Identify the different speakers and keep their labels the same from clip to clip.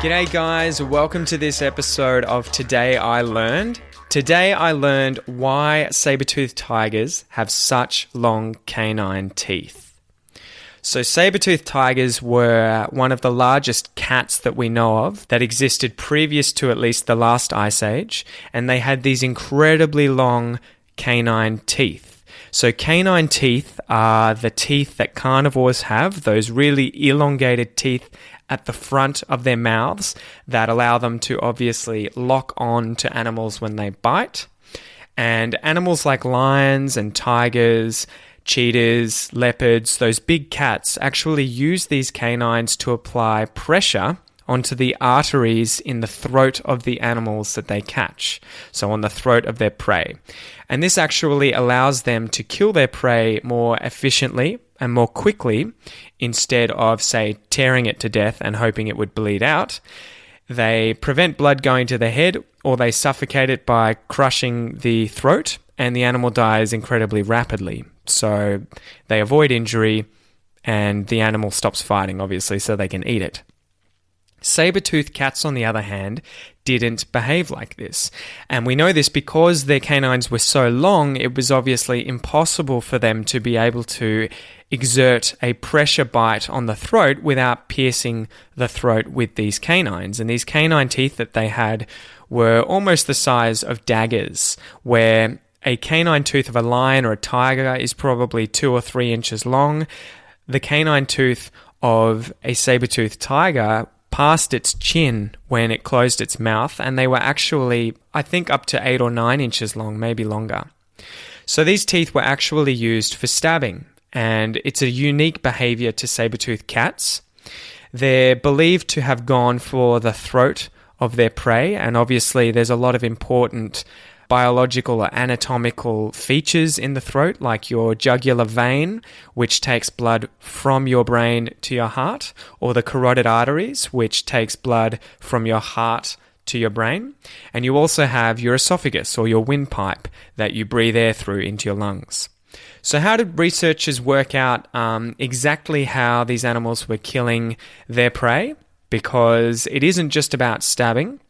Speaker 1: G'day guys, welcome to this episode of Today I Learned. Today I learned why saber-toothed tigers have such long canine teeth. So saber-toothed tigers were one of the largest cats that we know of that existed previous to at least the last ice age, and they had these incredibly long canine teeth. So canine teeth are the teeth that carnivores have, those really elongated teeth at the front of their mouths that allow them to obviously lock on to animals when they bite. And animals like lions and tigers, cheetahs, leopards, those big cats actually use these canines to apply pressure onto the arteries in the throat of the animals that they catch, so on the throat of their prey. And this actually allows them to kill their prey more efficiently and more quickly instead of, say, tearing it to death and hoping it would bleed out. They prevent blood going to the head, or they suffocate it by crushing the throat, and the animal dies incredibly rapidly. So they avoid injury and the animal stops fighting, obviously, so they can eat it. Saber-toothed cats, on the other hand, didn't behave like this. And we know this because their canines were so long, it was obviously impossible for them to be able to exert a pressure bite on the throat without piercing the throat with these canines. And these canine teeth that they had were almost the size of daggers, where a canine tooth of a lion or a tiger is probably 2 or 3 inches long. The canine tooth of a saber-toothed tiger past its chin when it closed its mouth, and they were actually, I think, up to 8 or 9 inches long, maybe longer. So these teeth were actually used for stabbing, and it's a unique behavior to saber-toothed cats. They're believed to have gone for the throat of their prey, and obviously there's a lot of important biological or anatomical features in the throat, like your jugular vein, which takes blood from your brain to your heart, or the carotid arteries, which takes blood from your heart to your brain. And you also have your esophagus, or your windpipe, that you breathe air through into your lungs. So how did researchers work out exactly how these animals were killing their prey? Because it isn't just about stabbing.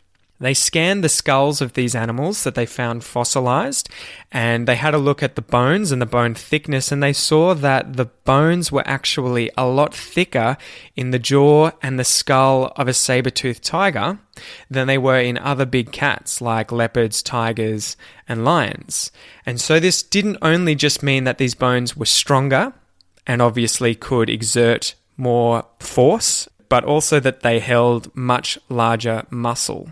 Speaker 1: They scanned the skulls of these animals that they found fossilized, and they had a look at the bones and the bone thickness, and they saw that the bones were actually a lot thicker in the jaw and the skull of a saber-toothed tiger than they were in other big cats like leopards, tigers, and lions. And so this didn't only just mean that these bones were stronger and obviously could exert more force, but also that they held much larger muscle.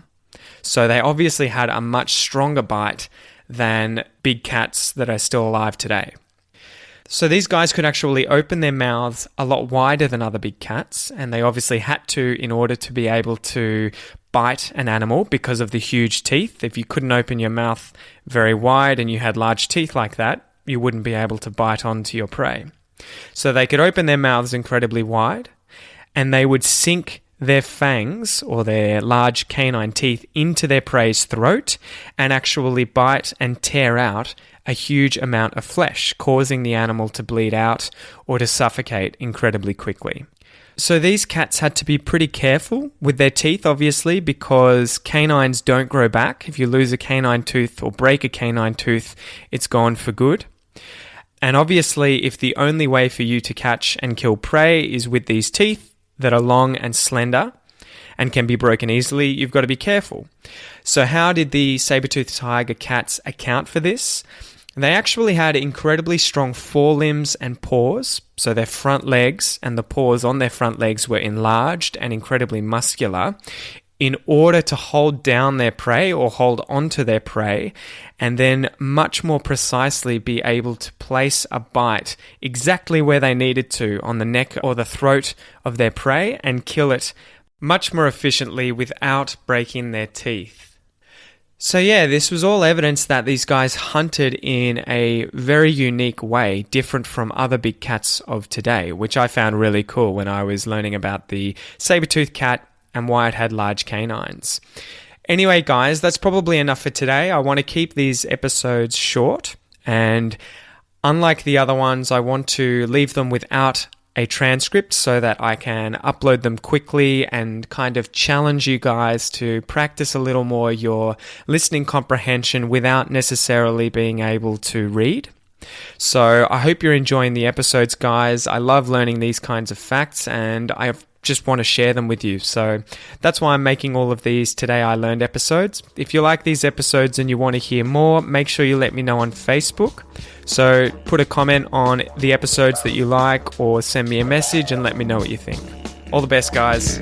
Speaker 1: So they obviously had a much stronger bite than big cats that are still alive today. So these guys could actually open their mouths a lot wider than other big cats, and they obviously had to in order to be able to bite an animal because of the huge teeth. If you couldn't open your mouth very wide and you had large teeth like that, you wouldn't be able to bite onto your prey. So they could open their mouths incredibly wide, and they would sink their fangs, or their large canine teeth, into their prey's throat and actually bite and tear out a huge amount of flesh, causing the animal to bleed out or to suffocate incredibly quickly. So these cats had to be pretty careful with their teeth, obviously, because canines don't grow back. If you lose a canine tooth or break a canine tooth, it's gone for good. And obviously, if the only way for you to catch and kill prey is with these teeth that are long and slender and can be broken easily, you've got to be careful. So how did the saber-toothed tiger cats account for this? They actually had incredibly strong forelimbs and paws, so their front legs and the paws on their front legs were enlarged and incredibly muscular in order to hold down their prey or hold onto their prey, and then much more precisely be able to place a bite exactly where they needed to on the neck or the throat of their prey and kill it much more efficiently without breaking their teeth. So yeah, this was all evidence that these guys hunted in a very unique way, different from other big cats of today, which I found really cool when I was learning about the saber-toothed cat and why it had large canines. Anyway, guys, that's probably enough for today. I want to keep these episodes short, and unlike the other ones, I want to leave them without a transcript so that I can upload them quickly and kind of challenge you guys to practice a little more your listening comprehension without necessarily being able to read. So I hope you're enjoying the episodes, guys. I love learning these kinds of facts and I just want to share them with you. So that's why I'm making all of these Today I Learned episodes. If you like these episodes and you want to hear more, make sure you let me know on Facebook. So put a comment on the episodes that you like or send me a message and let me know what you think. All the best, guys.